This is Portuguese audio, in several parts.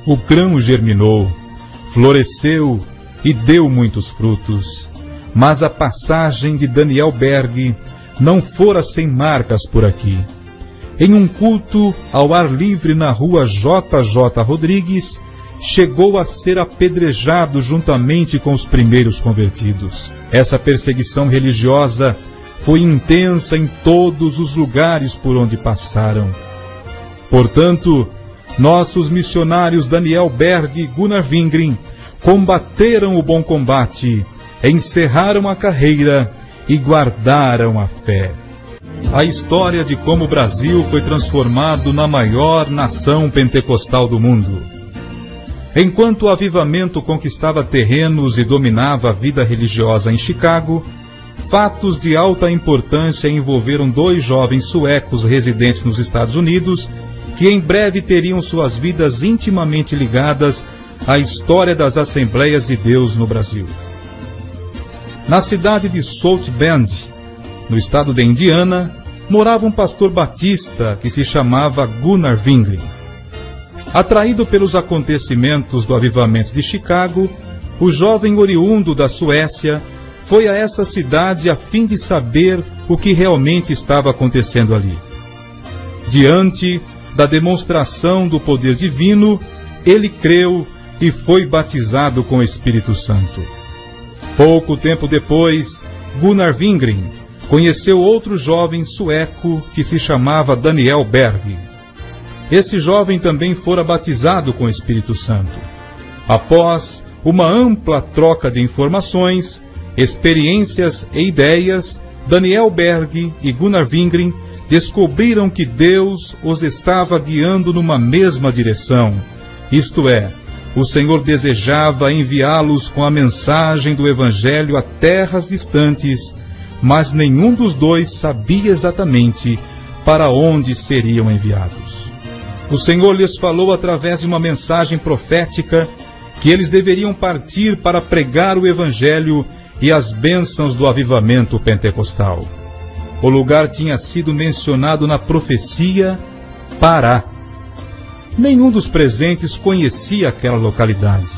o grão germinou, floresceu e deu muitos frutos. Mas a passagem de Daniel Berg não fora sem marcas por aqui. Em um culto ao ar livre na rua JJ Rodrigues, chegou a ser apedrejado juntamente com os primeiros convertidos. Essa perseguição religiosa foi intensa em todos os lugares por onde passaram. Portanto, nossos missionários Daniel Berg e Gunnar Wingren combateram o bom combate, encerraram a carreira e guardaram a fé. A história de como o Brasil foi transformado na maior nação pentecostal do mundo. Enquanto o avivamento conquistava terrenos e dominava a vida religiosa em Chicago, fatos de alta importância envolveram 2 jovens suecos residentes nos Estados Unidos, que em breve teriam suas vidas intimamente ligadas à história das Assembleias de Deus no Brasil. Na cidade de South Bend, no estado de Indiana, morava um pastor batista que se chamava Gunnar Wingren. Atraído pelos acontecimentos do avivamento de Chicago, o jovem oriundo da Suécia foi a essa cidade a fim de saber o que realmente estava acontecendo ali. Diante da demonstração do poder divino, ele creu e foi batizado com o Espírito Santo. Pouco tempo depois, Gunnar Wingren conheceu outro jovem sueco que se chamava Daniel Berg. Esse jovem também fora batizado com o Espírito Santo. Após uma ampla troca de informações, experiências e ideias, Daniel Berg e Gunnar Wingren descobriram que Deus os estava guiando numa mesma direção. Isto é, o Senhor desejava enviá-los com a mensagem do Evangelho a terras distantes, mas nenhum dos dois sabia exatamente para onde seriam enviados. O Senhor lhes falou através de uma mensagem profética que eles deveriam partir para pregar o Evangelho e as bênçãos do avivamento pentecostal. O lugar tinha sido mencionado na profecia Pará. Nenhum dos presentes conhecia aquela localidade.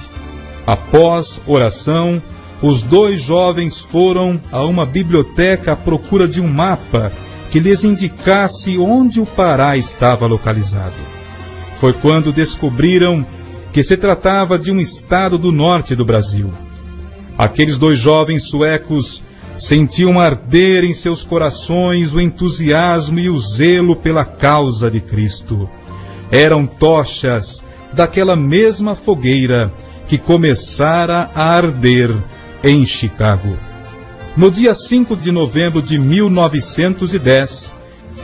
Após oração, os 2 jovens foram a uma biblioteca à procura de um mapa que lhes indicasse onde o Pará estava localizado. Foi quando descobriram que se tratava de um estado do norte do Brasil. Aqueles 2 jovens suecos sentiam arder em seus corações o entusiasmo e o zelo pela causa de Cristo. Eram tochas daquela mesma fogueira que começara a arder em Chicago. No dia 5 de novembro de 1910,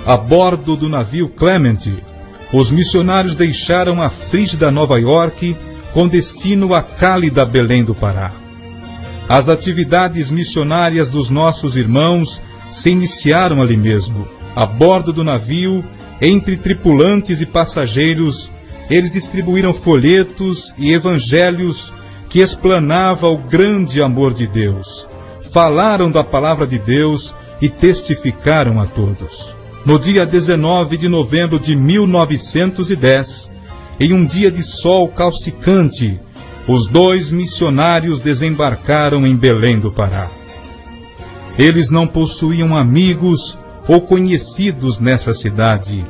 a bordo do navio Clement, os missionários deixaram a frígida Nova York com destino à cálida Belém do Pará. As atividades missionárias dos nossos irmãos se iniciaram ali mesmo. A bordo do navio, entre tripulantes e passageiros, eles distribuíram folhetos e evangelhos que explanava o grande amor de Deus. Falaram da palavra de Deus e testificaram a todos. No dia 19 de novembro de 1910, em um dia de sol causticante, os 2 missionários desembarcaram em Belém do Pará. Eles não possuíam amigos ou conhecidos nessa cidade,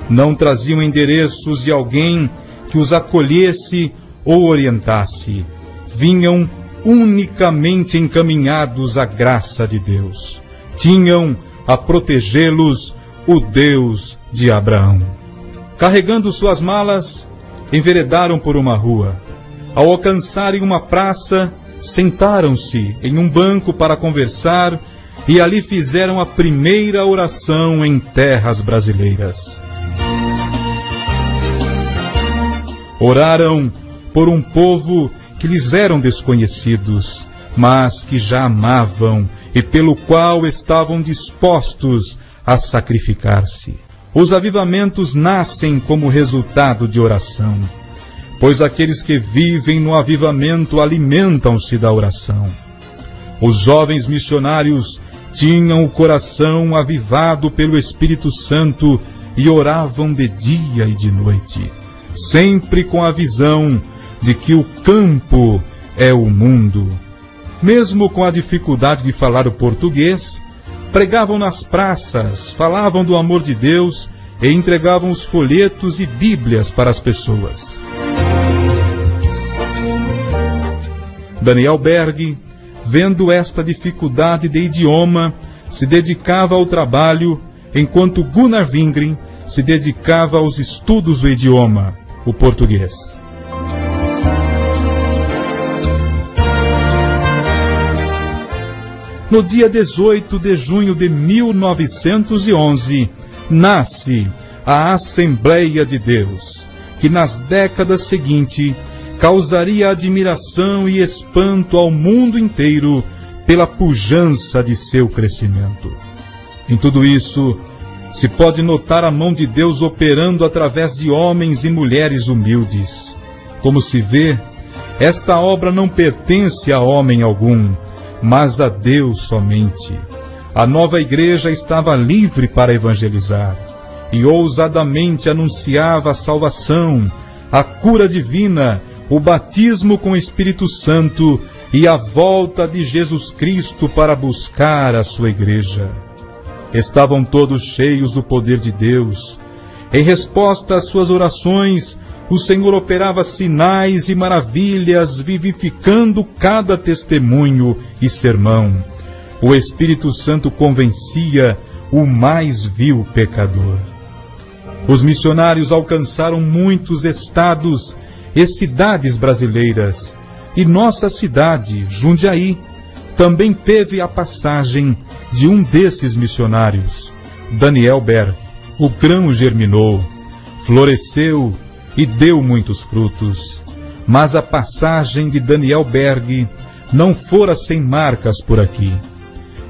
não traziam endereços de alguém que os acolhesse ou orientasse. Vinham unicamente encaminhados à graça de Deus. Tinham a protegê-los o Deus de Abraão. Carregando suas malas, enveredaram por uma rua. Ao alcançarem uma praça, sentaram-se em um banco para conversar e ali fizeram a primeira oração em terras brasileiras. Oraram por um povo que lhes eram desconhecidos, mas que já amavam e pelo qual estavam dispostos a sacrificar-se. Os avivamentos nascem como resultado de oração, pois aqueles que vivem no avivamento alimentam-se da oração. Os jovens missionários tinham o coração avivado pelo Espírito Santo e oravam de dia e de noite. sempre com a visão de que o campo é o mundo. Mesmo com a dificuldade de falar o português, pregavam nas praças, falavam do amor de Deus e entregavam os folhetos e bíblias para as pessoas. Daniel Berg, vendo esta dificuldade de idioma, se dedicava ao trabalho, enquanto Gunnar Wingren se dedicava aos estudos do idioma, o português. No dia 18 de junho de 1911, nasce a Assembleia de Deus, que nas décadas seguintes causaria admiração e espanto ao mundo inteiro pela pujança de seu crescimento. Em tudo isso, se pode notar a mão de Deus operando através de homens e mulheres humildes. Como se vê, esta obra não pertence a homem algum, mas a Deus somente. A nova igreja estava livre para evangelizar e ousadamente anunciava a salvação, a cura divina, o batismo com o Espírito Santo e a volta de Jesus Cristo para buscar a sua igreja. Estavam todos cheios do poder de Deus. Em resposta às suas orações, o Senhor operava sinais e maravilhas, vivificando cada testemunho e sermão. O Espírito Santo convencia o mais vil pecador. Os missionários alcançaram muitos estados e cidades brasileiras, e nossa cidade, Jundiaí, também teve a passagem de um desses missionários, Daniel Berg. O grão germinou, floresceu e deu muitos frutos, mas a passagem de Daniel Berg não fora sem marcas por aqui.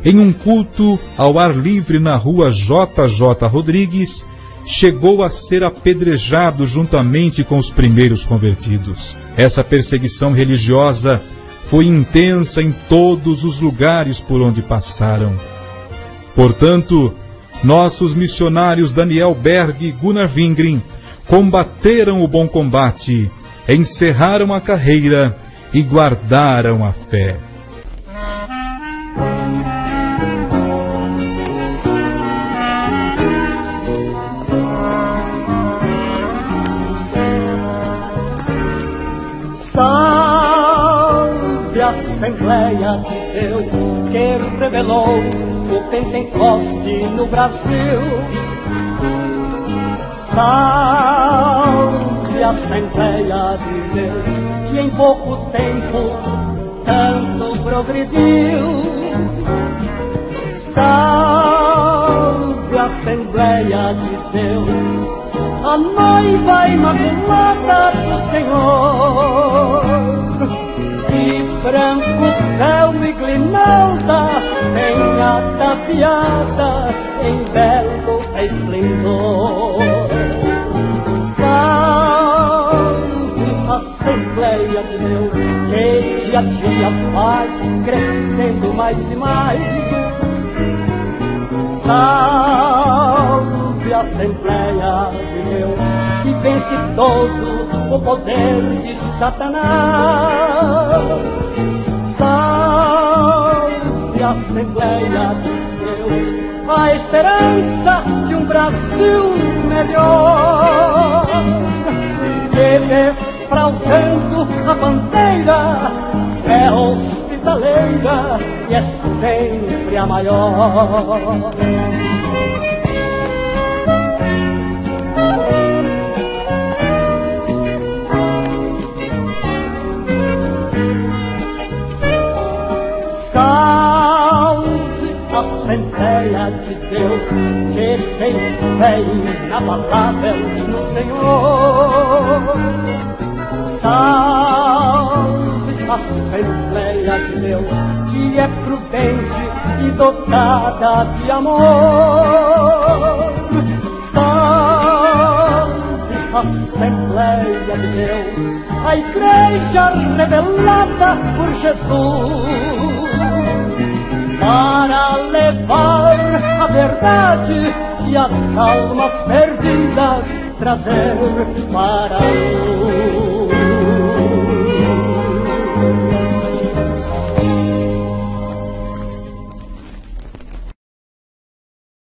Em um culto ao ar livre na rua JJ Rodrigues, chegou a ser apedrejado juntamente com os primeiros convertidos. Essa perseguição religiosa foi intensa em todos os lugares por onde passaram. Portanto, nossos missionários Daniel Berg e Gunnar Wingren combateram o bom combate, encerraram a carreira e guardaram a fé. Salve a Assembleia de Deus que revelou o Pentecoste no Brasil. Salve a Assembleia de Deus que em pouco tempo tanto progrediu. Salve a Assembleia de Deus, a noiva imaculada do Senhor. De branco véu e grinalda, bem ataviada em belo esplendor. Salve a Assembleia de Deus, que dia a dia vai crescendo mais e mais. Salve a Assembleia de Deus, que vence todo o poder de Satanás. Salve a Assembleia de Deus, a esperança de um Brasil melhor, que desfraldando a bandeira é hospitaleira e é sempre a maior. Salve a Assembleia de Deus, que tem fé inabalável no Senhor. Salve a Assembleia de Deus, que é prudente e dotada de amor. Salve a Assembleia de Deus, a Igreja revelada por Jesus, para levar a verdade e as almas perdidas trazer para a luz.